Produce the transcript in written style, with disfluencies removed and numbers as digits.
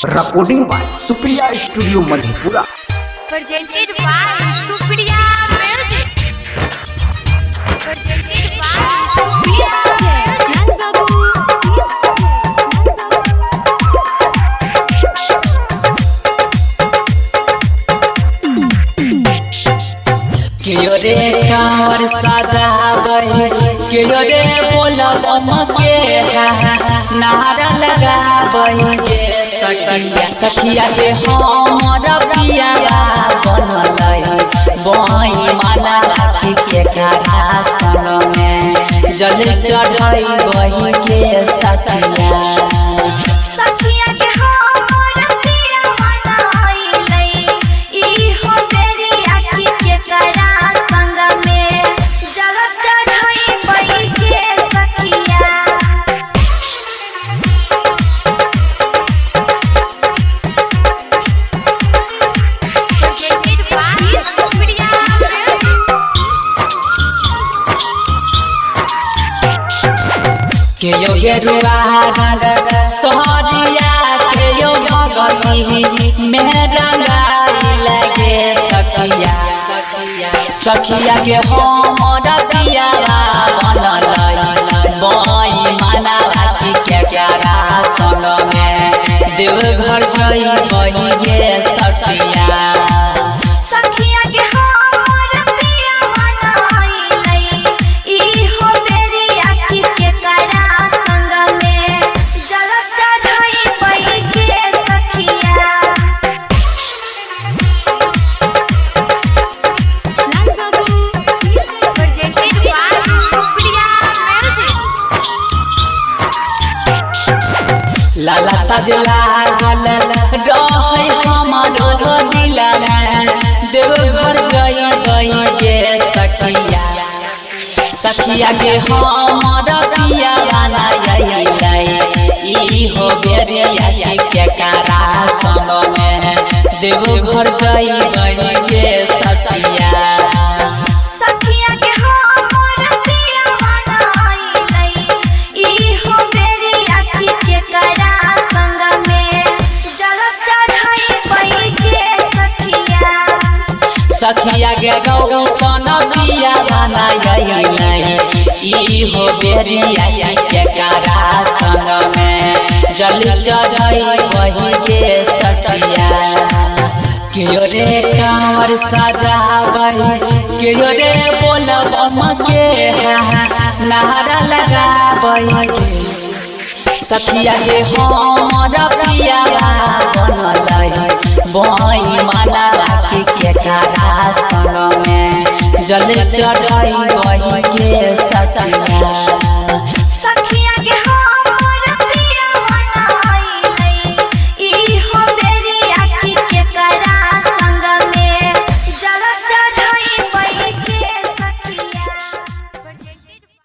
Recording by Supriya studio Madhepura. presented by Supriya Music. Presented by Supriya कियो रे कांवर सजावई कियो रे बोलब मके नारा लगावई के सखिया के हमर पिया बनलई बई माला राखी के करा सन में जल चढ़ई गई के सखिया के यो गेरुआ सोहरिया के यो भगती मेरा गाई लगे सखिया के हमर पिया बनलई बई माना राखी के करा सन में देव घर जई बही गे सखिया लाला सजला गल रहे हमारो दिल में देव घर जई गई गे सखिया के हमर पिया बनाई ई हो बेरिया के करा संग में देव घर जई गई गे सखिया सखिया के गौसन पिया बनाई ई हो बेरिया के करा संग में जल चढ़ई वही के सखिया कियो रे कांवर सजावई कियो रे बोलब मके नारा लगावई सखिया के हमर पिया बनलई बई माला राखी के करा सन में जल चढ़ई गई के सखिया